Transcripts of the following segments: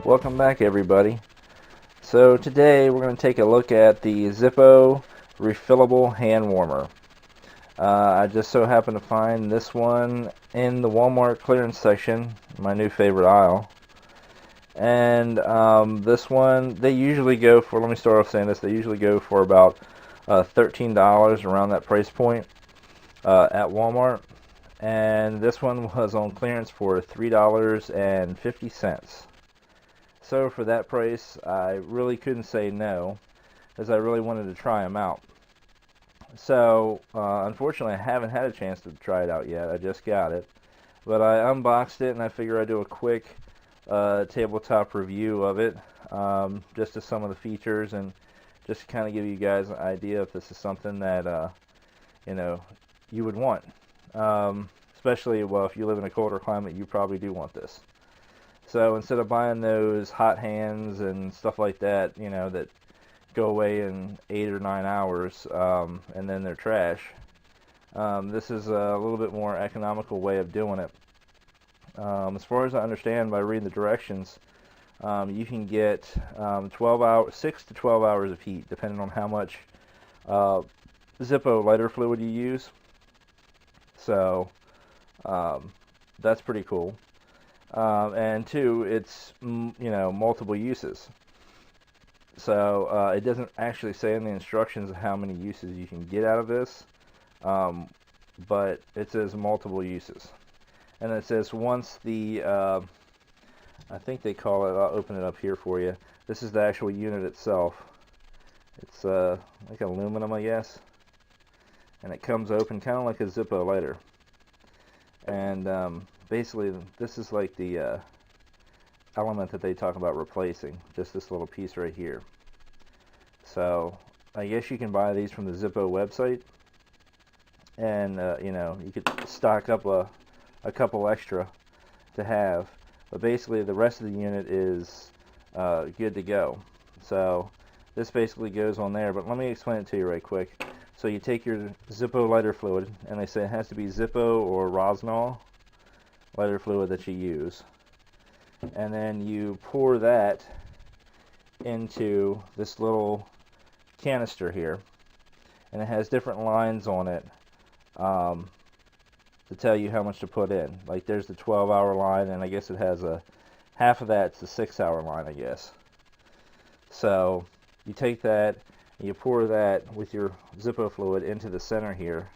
Welcome back, everybody. So today we're going to take a look at the Zippo refillable hand warmer. I just so happened to find this one in the Walmart clearance section, my new favorite aisle. And this one, they usually go for, let me start off saying this, they usually go for about $13, around that price point at Walmart. And this one was on clearance for $3.50. So for that price, I really couldn't say no, as I really wanted to try them out. So unfortunately, I haven't had a chance to try it out yet. I just got it, but I unboxed it, and I figure I'd do a quick tabletop review of it, just to some of the features, and just to kind of give you guys an idea if this is something that you would want. Especially, well, if you live in a colder climate, you probably do want this. So instead of buying those hot hands and stuff like that, that go away in 8 or 9 hours, and then they're trash, this is a little bit more economical way of doing it. As far as I understand by reading the directions, you can get 6 to 12 hours of heat, depending on how much Zippo lighter fluid you use. So that's pretty cool. And two, it's multiple uses. So it doesn't actually say in the instructions how many uses you can get out of this, but it says multiple uses. And it says once the I think they call it, I'll open it up here for you. This is the actual unit itself. It's like aluminum, I guess, and it comes open kind of like a Zippo lighter. And basically, this is like the element that they talk about replacing, just this little piece right here. So I guess you can buy these from the Zippo website, and you could stock up a couple extra to have, but basically the rest of the unit is good to go. So this basically goes on there, but let me explain it to you right quick. So you take your Zippo lighter fluid, and they say it has to be Zippo or Rosnol lighter fluid that you use, and then you pour that into this little canister here, and it has different lines on it to tell you how much to put in. Like there's the 12-hour line, and I guess it has a half of that's the 6-hour line, I guess. So you take that and you pour that with your Zippo fluid into the center here,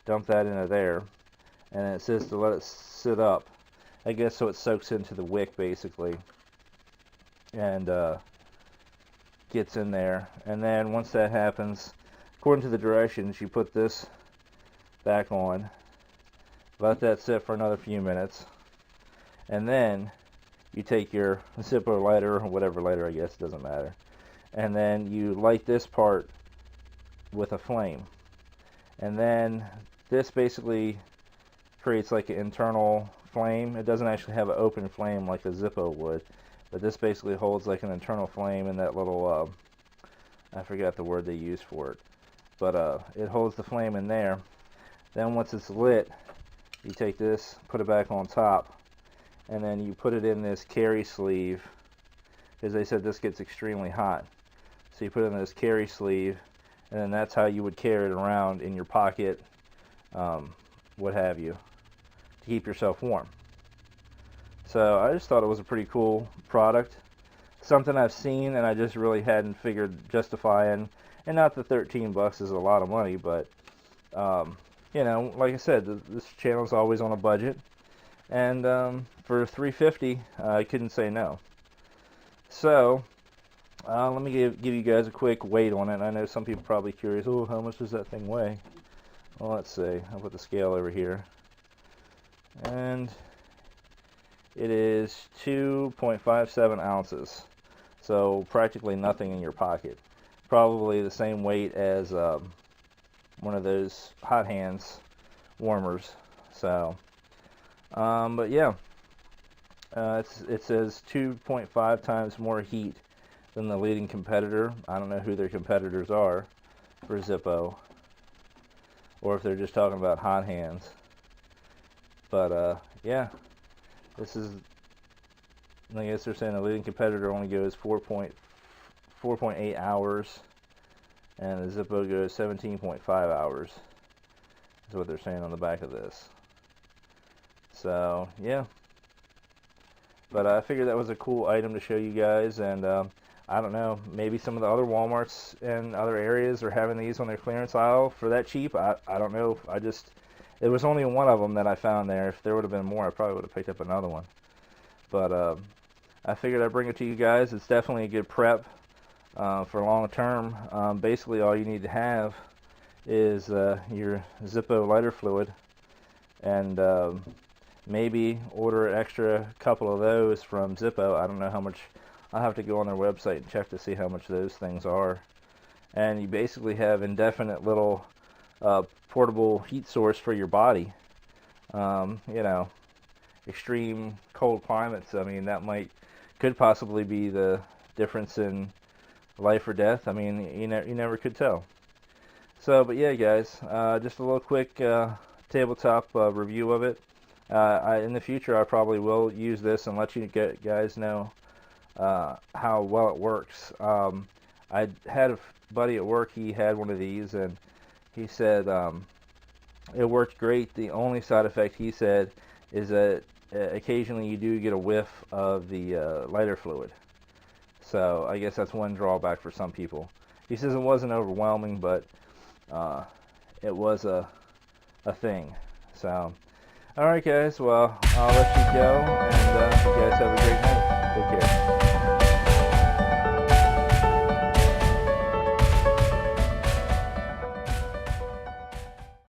dump that into there, and it says to let it sit up, I guess, so it soaks into the wick basically, and gets in there. And then once that happens, according to the directions, you put this back on, let that sit for another few minutes, and then you take your Zippo lighter, or whatever lighter, I guess, it doesn't matter, and then you light this part with a flame, and then this basically creates like an internal flame. It doesn't actually have an open flame like a Zippo would, but this basically holds like an internal flame in that little I forgot the word they use for it, but it holds the flame in there. Then once it's lit, you take this, put it back on top, and then you put it in this carry sleeve, because they said this gets extremely hot. So you put it in this carry sleeve, and then that's how you would carry it around in your pocket, what have you, to keep yourself warm. So I just thought it was a pretty cool product, something I've seen and I just really hadn't figured justifying. And not that 13 bucks is a lot of money, but like I said, this channel is always on a budget, and for $3.50 I couldn't say no. So let me give you guys a quick weight on it. I know some people are probably curious, oh, how much does that thing weigh? Well, let's see. I'll put the scale over here, and it is 2.57 ounces, so practically nothing in your pocket. Probably the same weight as one of those hot hands warmers. So but yeah, it says 2.5 times more heat than the leading competitor. I don't know who their competitors are for Zippo, or if they're just talking about hot hands. But yeah, this is I guess they're saying the leading competitor only goes 4.8 hours, and the Zippo goes 17.5 hours. Is what they're saying on the back of this. So yeah, but I figured that was a cool item to show you guys, and I don't know, maybe some of the other Walmarts in other areas are having these on their clearance aisle for that cheap. I don't know. It was only one of them that I found there. If there would have been more, I probably would have picked up another one. But I figured I'd bring it to you guys. It's definitely a good prep for long term. Basically, all you need to have is your Zippo lighter fluid, and maybe order an extra couple of those from Zippo. I don't know how much. I'll have to go on their website and check to see how much those things are. And you basically have indefinite little portable heat source for your body. You know, extreme cold climates, I mean, that could possibly be the difference in life or death. I mean, you never could tell. So, but yeah, guys, just a little quick tabletop review of it. In the future, I probably will use this and let you guys know how well it works. I had a buddy at work, he had one of these, and he said it worked great. The only side effect, he said, is that occasionally you do get a whiff of the lighter fluid. So I guess that's one drawback for some people. He says it wasn't overwhelming, but it was a thing. So, alright guys, well, I'll let you go, and you guys have a great night. Take care.